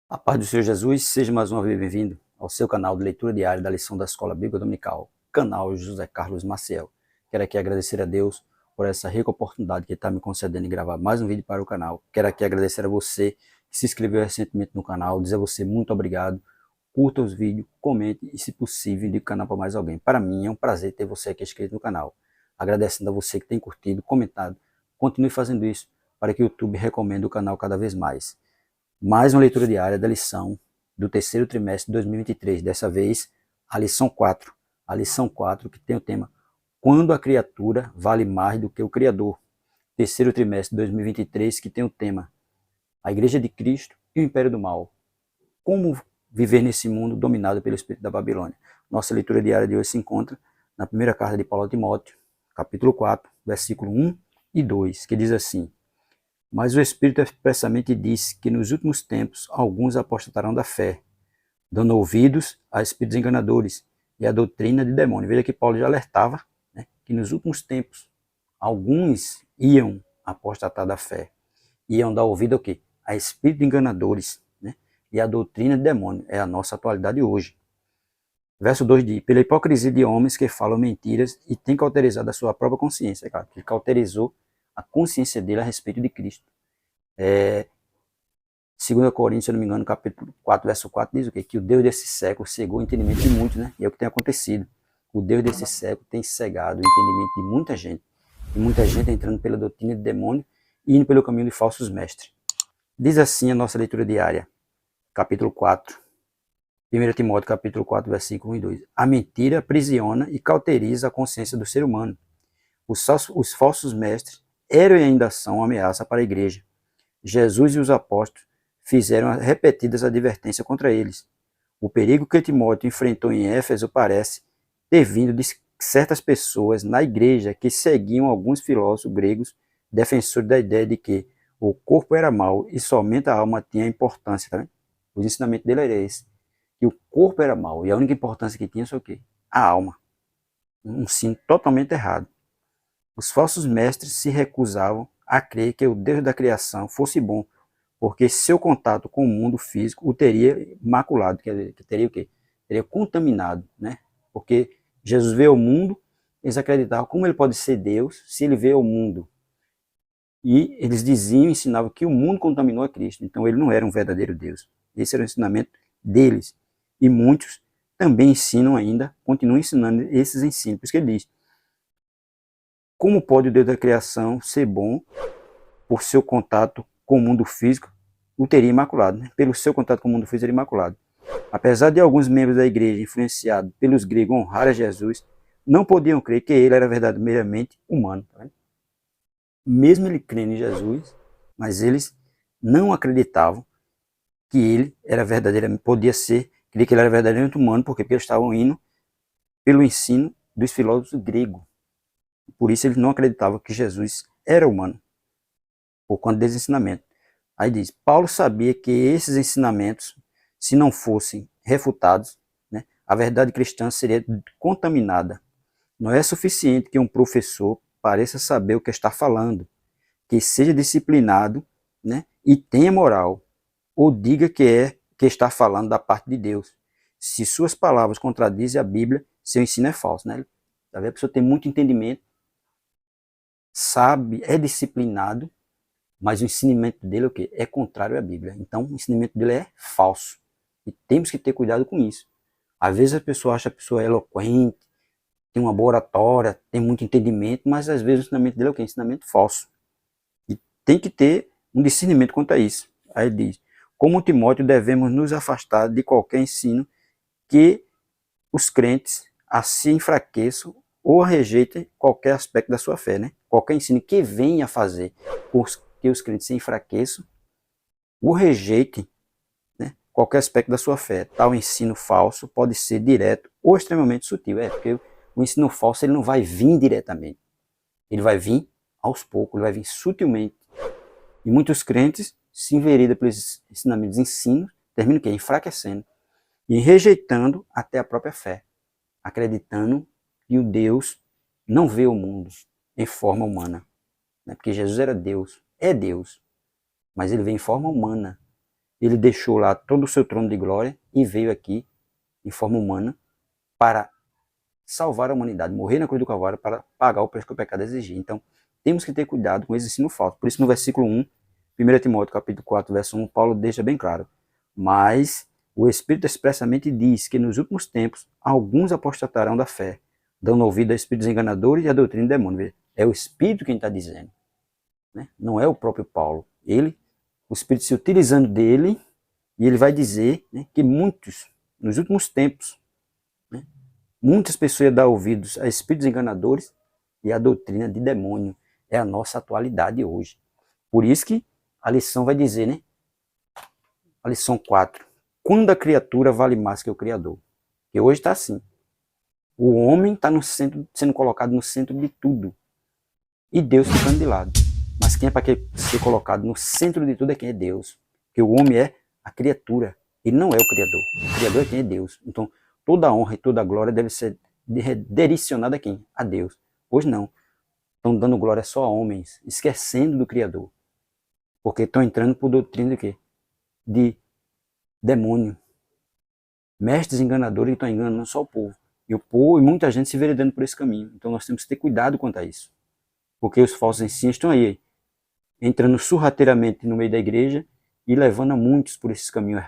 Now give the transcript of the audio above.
A paz do Senhor Jesus, seja mais uma vez bem-vindo ao seu canal de leitura diária da lição da Escola Bíblica Dominical, canal José Carlos Maciel. Quero aqui agradecer a Deus por essa rica oportunidade que está me concedendo de gravar mais um vídeo para o canal. Quero aqui agradecer a você que se inscreveu recentemente no canal, dizer a você muito obrigado, curta os vídeos, comente e, se possível, indique o canal para mais alguém. Para mim é um prazer ter você aqui inscrito no canal. Agradecendo a você que tem curtido, comentado, continue fazendo isso para que o YouTube recomende o canal cada vez mais. Mais uma leitura diária da lição do terceiro trimestre de 2023, dessa vez a lição 4. A lição 4 que tem o tema Quando a criatura vale mais do que o Criador. Terceiro trimestre de 2023 que tem o tema A Igreja de Cristo e o Império do Mal. Como viver nesse mundo dominado pelo espírito da Babilônia. Nossa leitura diária de hoje se encontra na primeira carta de Paulo a Timóteo, capítulo 4, versículo 1 e 2, que diz assim: Mas o Espírito expressamente diz que nos últimos tempos alguns apostatarão da fé, dando ouvidos a espíritos enganadores e a doutrina de demônio. Veja que Paulo já alertava, né, que nos últimos tempos alguns iam apostatar da fé, iam dar ouvido ao quê? A espíritos enganadores, né, e a doutrina de demônio. É a nossa atualidade hoje. Verso 2 diz: pela hipocrisia de homens que falam mentiras e têm cauterizado a sua própria consciência. Cara, que cauterizou a consciência dele a respeito de Cristo. 2 Coríntios, se eu não me engano, capítulo 4, verso 4, diz o quê? Que o Deus desse século cegou o entendimento de muitos, né? E é o que tem acontecido. O Deus desse século tem cegado o entendimento de muita gente. E muita gente entrando pela doutrina de demônio e indo pelo caminho de falsos mestres. Diz assim a nossa leitura diária, capítulo 4. 1 Timóteo, capítulo 4, versículo 1 e 2. A mentira aprisiona e cauteriza a consciência do ser humano. Os falsos mestres eram e ainda são uma ameaça para a igreja. Jesus e os apóstolos fizeram repetidas advertências contra eles. O perigo que Timóteo enfrentou em Éfeso parece ter vindo de certas pessoas na igreja que seguiam alguns filósofos gregos defensores da ideia de que o corpo era mau e somente a alma tinha importância. Tá? O ensinamento dele era esse, que o corpo era mau e a única importância que tinha foi o quê? A alma. Um ensino totalmente errado. Os falsos mestres se recusavam a crer que o Deus da criação fosse bom, porque seu contato com o mundo físico o teria maculado, quer dizer, que teria o quê? Teria contaminado, né? Porque Jesus veio ao mundo, eles acreditavam como ele pode ser Deus se ele veio ao mundo. E eles diziam, ensinavam que o mundo contaminou a Cristo, então ele não era um verdadeiro Deus. Esse era o ensinamento deles. E muitos também ensinam ainda, continuam ensinando esses ensinos. Por isso que ele diz: como pode o Deus da criação ser bom por seu contato com o mundo físico, o teria imaculado, né? Pelo seu contato com o mundo físico, ele imaculado. Apesar de alguns membros da igreja, influenciados pelos gregos, honrar a Jesus, não podiam crer que ele era verdadeiramente humano. Tá? Mesmo ele crendo em Jesus, mas eles não acreditavam que ele era verdadeiramente, podia ser, crer que ele era verdadeiramente humano, porque eles estavam indo pelo ensino dos filósofos gregos. Por isso eles não acreditavam que Jesus era humano, por conta desse ensinamento. Aí diz, Paulo sabia que esses ensinamentos, se não fossem refutados, né, a verdade cristã seria contaminada. Não é suficiente que um professor pareça saber o que está falando, que seja disciplinado, né, e tenha moral, ou diga que está falando da parte de Deus. Se suas palavras contradizem a Bíblia, seu ensino é falso. Né? A pessoa tem muito entendimento, sabe, é disciplinado, mas o ensinamento dele é o quê? É contrário à Bíblia. Então, o ensinamento dele é falso. E temos que ter cuidado com isso. Às vezes a pessoa acha que a pessoa é eloquente, tem uma boa oratória, tem muito entendimento, mas às vezes o ensinamento dele é o quê? Ensinamento falso. E tem que ter um discernimento quanto a isso. Aí ele diz, como Timóteo, devemos nos afastar de qualquer ensino que os crentes assim enfraqueçam ou rejeitem qualquer aspecto da sua fé. Né? Qualquer ensino que venha a fazer que os crentes se enfraqueçam ou rejeitem, né, qualquer aspecto da sua fé. Tal ensino falso pode ser direto ou extremamente sutil. Porque o ensino falso ele não vai vir diretamente. Ele vai vir aos poucos, ele vai vir sutilmente. E muitos crentes se enveredam pelos ensinamentos ensinos, terminam o quê? Enfraquecendo e rejeitando até a própria fé, acreditando que o Deus não vê o mundo em forma humana. Né? Porque Jesus era Deus, é Deus, mas ele vem em forma humana. ele deixou lá todo o seu trono de glória e veio aqui, em forma humana, para salvar a humanidade, morrer na cruz do Calvário para pagar o preço que o pecado exigia. Então, temos que ter cuidado com esse ensino falso. Por isso, no versículo 1, 1 Timóteo capítulo 4, verso 1, Paulo deixa bem claro: mas o Espírito expressamente diz que nos últimos tempos alguns apostatarão da fé, dando ouvido a espíritos enganadores e a doutrina de demônio. É o Espírito quem está dizendo, né? Não é o próprio Paulo. O Espírito se utilizando dele, e ele vai dizer, né, que muitos, nos últimos tempos, né, muitas pessoas iam dar ouvidos a espíritos enganadores e a doutrina de demônio. É a nossa atualidade hoje. Por isso que a lição vai dizer, né? A lição 4. Quando a criatura vale mais que o Criador. Porque hoje está assim. O homem está sendo colocado no centro de tudo. E Deus ficando de lado. Mas quem é para ser colocado no centro de tudo é quem é Deus. Porque o homem é a criatura. Ele não é o Criador. O Criador é quem é Deus. Então, toda a honra e toda a glória deve ser direcionada a quem? A Deus. Hoje não. Estão dando glória só a homens, esquecendo do Criador. Porque estão entrando por doutrina de quê? De demônio. Mestres enganadores que estão enganando só o povo. E muita gente se veredando por esse caminho. Então nós temos que ter cuidado quanto a isso. Porque os falsos ensinos estão aí, entrando sorrateiramente no meio da igreja e levando a muitos por esse caminho errado.